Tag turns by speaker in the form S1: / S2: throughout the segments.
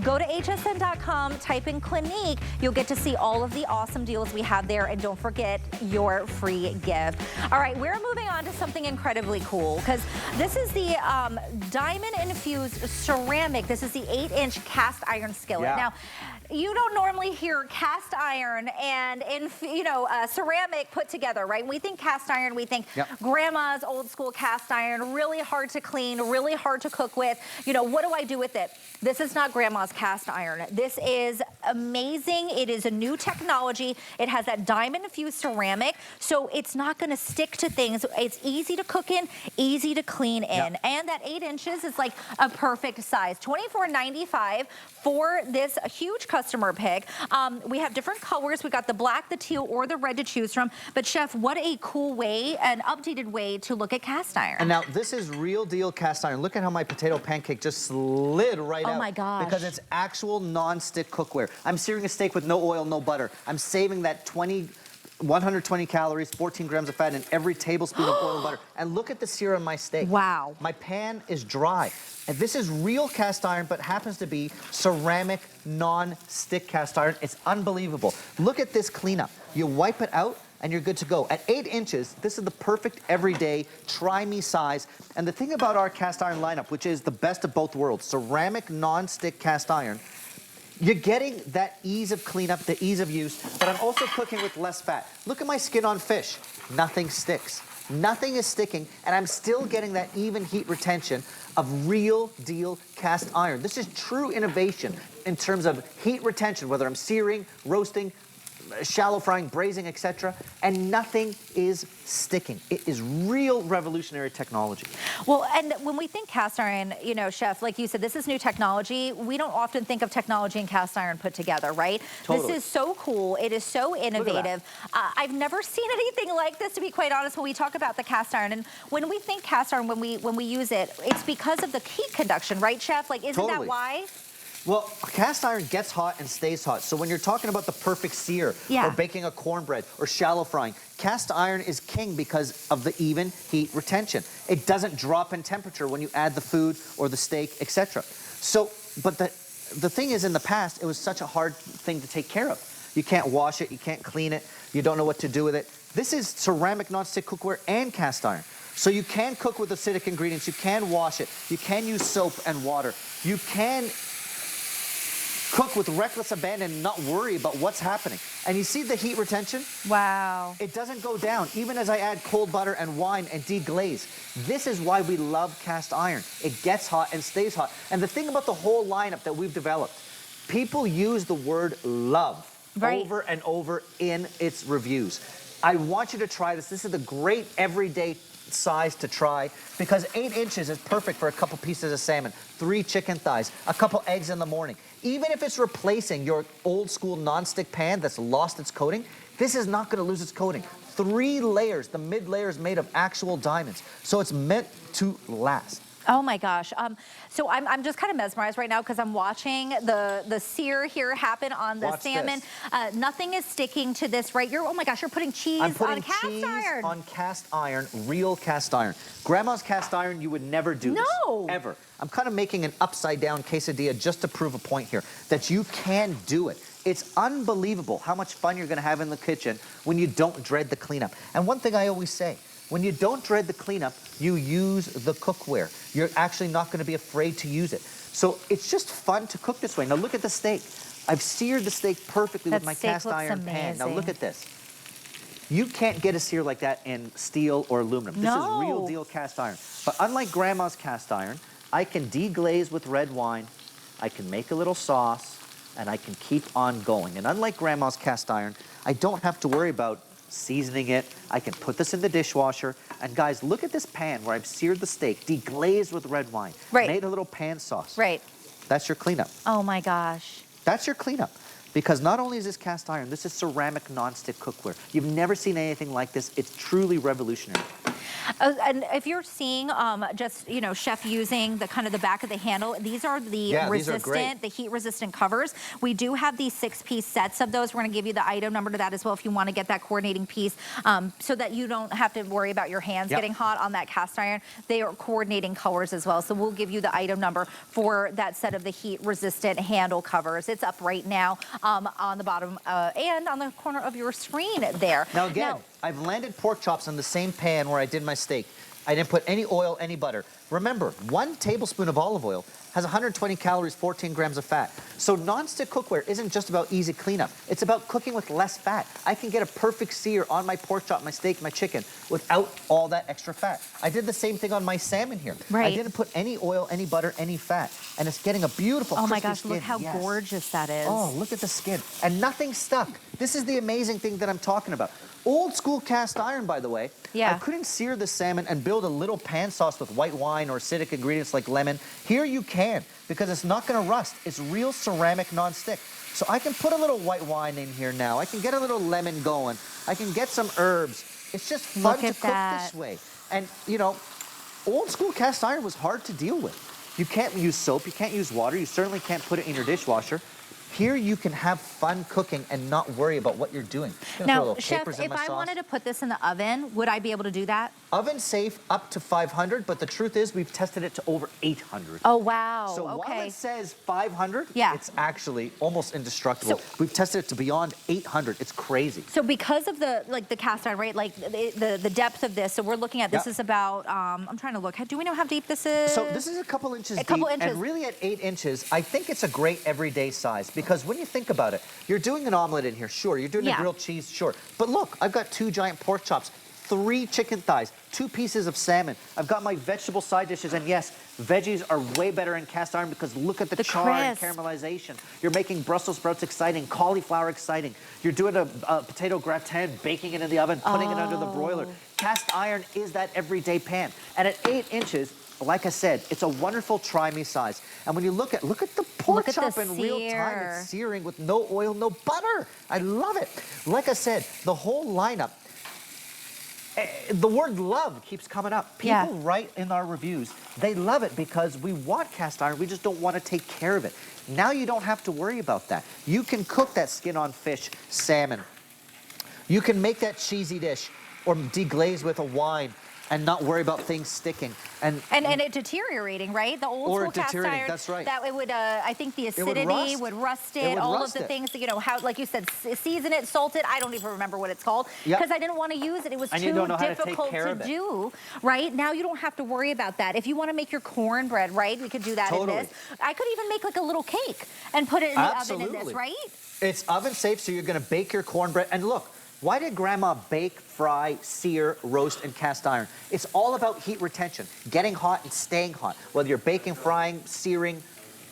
S1: Go to hsn.com, type in Clinique. You'll get to see all of the awesome deals we have there, and don't forget your free gift. All right, we're moving on to something incredibly cool, because this is the diamond-infused ceramic. This is the 8-inch cast iron skillet.
S2: Yeah.
S1: Now, you don't normally hear cast iron and ceramic put together, right? When we think cast iron, we think grandma's old school cast iron, really hard to clean, really hard to cook with. You know, what do I do with it? This is not grandma's cast iron. This is amazing. It is a new technology. It has that diamond infused ceramic, so it's not gonna stick to things. It's easy to cook in, easy to clean in. And that 8 inches is like a perfect size. $24.95 for this huge customer pick. We have different colors. We got the black, the teal, or the red to choose from. But Chef, what a cool way, an updated way to look at cast iron.
S2: And now this is real deal cast iron. Look at how my potato pancake just slid right out.
S1: Oh my gosh.
S2: Because it's actual non-stick cookware. I'm searing a steak with no oil, no butter. I'm saving that 120 calories, 14 grams of fat in every tablespoon of oil and butter. And look at the sear on my steak.
S1: Wow.
S2: My pan is dry. And this is real cast iron, but happens to be ceramic non-stick cast iron. It's unbelievable. Look at this cleanup. You wipe it out and you're good to go. At 8 inches, this is the perfect everyday try me size. And the thing about our cast iron lineup, which is the best of both worlds, ceramic non-stick cast iron, you're getting that ease of cleanup, the ease of use, but I'm also cooking with less fat. Look at my skin on fish. Nothing sticks. Nothing is sticking, and I'm still getting that even heat retention of real deal cast iron. This is true innovation in terms of heat retention, whether I'm searing, roasting, shallow frying, braising, etc., and nothing is sticking. It is real revolutionary technology.
S1: Well, and when we think cast iron, you know, Chef, like you said, this is new technology. We don't often think of technology and cast iron put together, right?
S2: Totally.
S1: This is so cool. It is so innovative. I've never seen anything like this, to be quite honest, when we talk about the cast iron. And when we think cast iron, when we use it, it's because of the heat conduction, right, Chef? Like, isn't that why?
S2: Well, cast iron gets hot and stays hot. So when you're talking about the perfect sear, or baking a cornbread, or shallow frying, cast iron is king because of the even heat retention. It doesn't drop in temperature when you add the food or the steak, etc. So, but the thing is, in the past, it was such a hard thing to take care of. You can't wash it, you can't clean it, you don't know what to do with it. This is ceramic non-stick cookware and cast iron. So you can cook with acidic ingredients, you can wash it, you can use soap and water, you can cook with reckless abandon and not worry about what's happening. And you see the heat retention?
S1: Wow.
S2: It doesn't go down, even as I add cold butter and wine and deglaze. This is why we love cast iron. It gets hot and stays hot. And the thing about the whole lineup that we've developed, people use the word love over and over in its reviews. I want you to try this. This is the great everyday size to try, because 8 inches is perfect for a couple pieces of salmon, 3 chicken thighs, a couple eggs in the morning. Even if it's replacing your old school non-stick pan that's lost its coating, this is not going to lose its coating. 3 layers, the mid layer is made of actual diamonds, so it's meant to last.
S1: Oh my gosh. So I'm just kind of mesmerized right now because I'm watching the sear here happen on the salmon. Nothing is sticking to this, right? Oh my gosh, you're putting cheese on cast iron. I'm putting cheese
S2: on cast iron, real cast iron. Grandma's cast iron, you would never do this. Ever. I'm kind of making an upside down quesadilla just to prove a point here, that you can do it. It's unbelievable how much fun you're going to have in the kitchen when you don't dread the cleanup. And one thing I always say, when you don't dread the cleanup, you use the cookware. You're actually not going to be afraid to use it. So it's just fun to cook this way. Now look at the steak. I've seared the steak perfectly with my cast iron pan. Now look at this. You can't get a sear like that in steel or aluminum. This is real deal cast iron. But unlike grandma's cast iron, I can deglaze with red wine, I can make a little sauce, and I can keep on going. And unlike grandma's cast iron, I don't have to worry about seasoning it. I can put this in the dishwasher. And guys, look at this pan where I've seared the steak, deglazed with red wine, made a little pan sauce. That's your cleanup.
S1: Oh my gosh.
S2: That's your cleanup. Because not only is this cast iron, this is ceramic non-stick cookware. You've never seen anything like this. It's truly revolutionary.
S1: And if you're seeing just, you know, Chef using the kind of the back of the handle, these are the resistant, the heat resistant covers. We do have these 6-piece sets of those. We're going to give you the item number to that as well if you want to get that coordinating piece so that you don't have to worry about your hands getting hot on that cast iron. They are coordinating colors as well. So we'll give you the item number for that set of the heat resistant handle covers. It's up right now on the bottom and on the corner of your screen there.
S2: Now again, I've landed pork chops on the same pan where I did my steak. I didn't put any oil, any butter. Remember, 1 tablespoon of olive oil has 120 calories, 14 grams of fat. So nonstick cookware isn't just about easy cleanup. It's about cooking with less fat. I can get a perfect sear on my pork chop, my steak, my chicken without all that extra fat. I did the same thing on my salmon here. I didn't put any oil, any butter, any fat. And it's getting a beautiful crispy
S1: my gosh,
S2: skin.
S1: look how gorgeous that is.
S2: Oh, look at the skin. And nothing stuck. This is the amazing thing that I'm talking about. Old school cast iron, by the way. I couldn't sear the salmon and build a little pan sauce with white wine or acidic ingredients like lemon. Here you can, because it's not gonna rust. It's real ceramic non-stick. So I can put a little white wine in here now. I can get a little lemon going. I can get some herbs. It's just fun to cook this way. And you know, old school cast iron was hard to deal with. You can't use soap, you can't use water, you certainly can't put it in your dishwasher. Here you can have fun cooking and not worry about what you're doing.
S1: Now, Chef, if I wanted to put this in the oven, would I be able to do that?
S2: Oven safe up to 500, but the truth is we've tested it to over 800.
S1: Oh, wow.
S2: So while it says 500, it's actually almost indestructible.
S1: So,
S2: we've tested it to beyond 800. It's crazy.
S1: So because of the cast iron, right? Like the depth of this, so we're looking at this is about, I'm trying to look. Do we know how deep this is?
S2: So this is a couple inches deep. And really at 8 inches, I think it's a great everyday size because when you think about it, you're doing an omelet in here, sure. You're doing a grilled cheese, sure. But look, I've got 2 giant pork chops, 3 chicken thighs, 2 pieces of salmon. I've got my vegetable side dishes, and yes, veggies are way better in cast iron because look at the char and caramelization. You're making Brussels sprouts exciting, cauliflower exciting. You're doing a potato gratin, baking it in the oven, putting it under the broiler. Cast iron is that everyday pan. And at 8 inches, like I said, it's a wonderful try-me size. And when you look at the pork chop in real time, it's searing with no oil, no butter. I love it. Like I said, the whole lineup, the word love keeps coming up. People write in our reviews, they love it because we want cast iron, we just don't want to take care of it. Now you don't have to worry about that. You can cook that skin on fish, salmon. You can make that cheesy dish or deglaze with a wine and not worry about things sticking. And
S1: it deteriorating, right? The old school cast iron,
S2: that's right.
S1: That it would, I think the acidity would rust it, all of the things that, you know, how, like you said, season it, salt it, I don't even remember what it's called, because I didn't want to use it. It was too difficult to do, right? Now you don't have to worry about that. If you want to make your cornbread, right, we could do that in this. I could even make like a little cake and put it in the oven in this, right?
S2: It's oven safe, so you're going to bake your cornbread. And look, why did Grandma bake, fry, sear, roast, and cast iron? It's all about heat retention, getting hot and staying hot. Whether you're baking, frying, searing,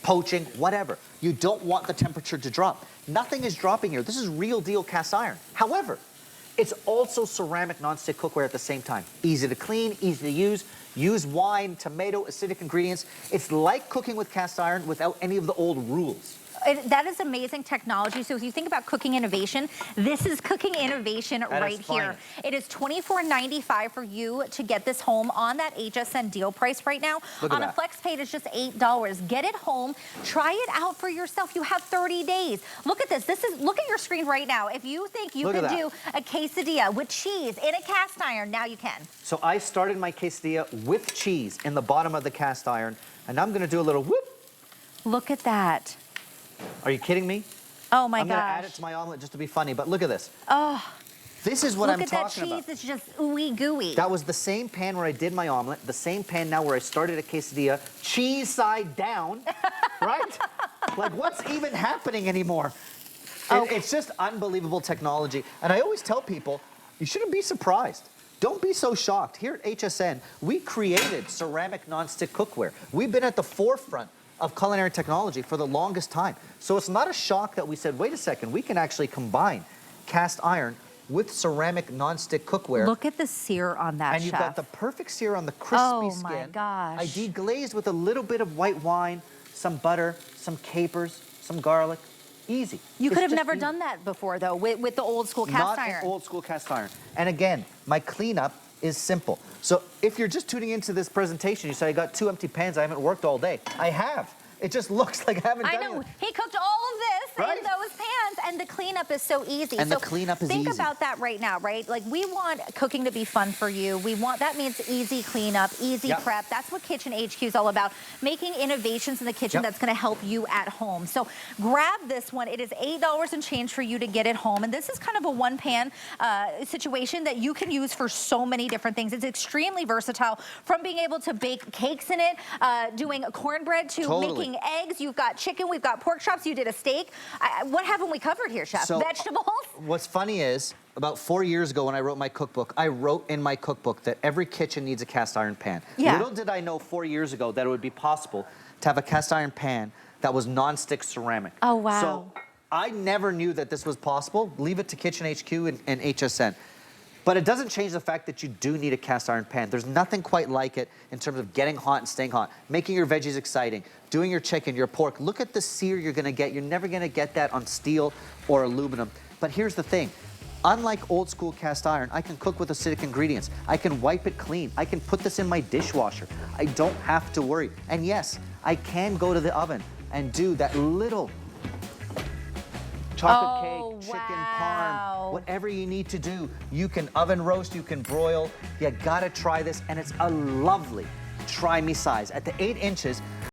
S2: poaching, whatever. You don't want the temperature to drop. Nothing is dropping here. This is real deal cast iron. However, it's also ceramic nonstick cookware at the same time. Easy to clean, easy to use. Use wine, tomato, acidic ingredients. It's like cooking with cast iron without any of the old rules.
S1: That is amazing technology. So if you think about cooking innovation, this is cooking innovation right here. It is $24.95 for you to get this home on that HSN deal price right now. On a flex pay, it's just $8. Get it home. Try it out for yourself. You have 30 days. Look at this. Look at your screen right now. If you think you can do a quesadilla with cheese in a cast iron, now you can.
S2: So I started my quesadilla with cheese in the bottom of the cast iron, and I'm going to do a little whoop.
S1: Look at that.
S2: Are you kidding me?
S1: Oh my gosh.
S2: I'm going to add it to my omelet just to be funny, but look at this.
S1: Oh.
S2: This is what I'm talking about.
S1: Look at that cheese, it's just ooey gooey.
S2: That was the same pan where I did my omelet, the same pan now where I started a quesadilla, cheese side down, right? Like what's even happening anymore? It's just unbelievable technology. And I always tell people, you shouldn't be surprised. Don't be so shocked. Here at HSN, we created ceramic nonstick cookware. We've been at the forefront of culinary technology for the longest time. So it's not a shock that we said, wait a second, we can actually combine cast iron with ceramic nonstick cookware.
S1: Look at the sear on that,
S2: and you've got the perfect sear on the crispy skin.
S1: Oh my gosh.
S2: I deglazed with a little bit of white wine, some butter, some capers, some garlic. Easy.
S1: You could have never done that before though with the old school cast iron.
S2: Not old school cast iron. And again, my cleanup is simple. So if you're just tuning into this presentation, you say, I got 2 empty pans, I haven't worked all day. I have. It just looks like I haven't done it.
S1: I know. He cooked all of this in those pans, and the cleanup is so easy.
S2: And the cleanup is easy.
S1: Think about that right now, right? Like, we want cooking to be fun for you. That means easy cleanup, easy prep. That's what Kitchen HQ is all about. Making innovations in the kitchen that's going to help you at home. So grab this one. It is $8 and change for you to get it home. And this is kind of a one-pan situation that you can use for so many different things. It's extremely versatile, from being able to bake cakes in it, doing cornbread, to making eggs. You've got chicken, we've got pork chops, you did a steak. What haven't we covered here, Chef?
S2: So,
S1: vegetables?
S2: What's funny is, about 4 years ago when I wrote my cookbook, I wrote in my cookbook that every kitchen needs a cast iron pan. Little did I know 4 years ago that it would be possible to have a cast iron pan that was non-stick ceramic.
S1: Oh, wow.
S2: So I never knew that this was possible. Leave it to Kitchen HQ and HSN. But it doesn't change the fact that you do need a cast iron pan. There's nothing quite like it in terms of getting hot and staying hot, making your veggies exciting, doing your chicken, your pork. Look at the sear you're gonna get. You're never gonna get that on steel or aluminum. But here's the thing. Unlike old school cast iron, I can cook with acidic ingredients. I can wipe it clean. I can put this in my dishwasher. I don't have to worry. And yes, I can go to the oven and do that little chocolate cake, chicken parm, whatever you need to do. You can oven roast, you can broil. You gotta try this, and it's a lovely try me size. At the 8 inches,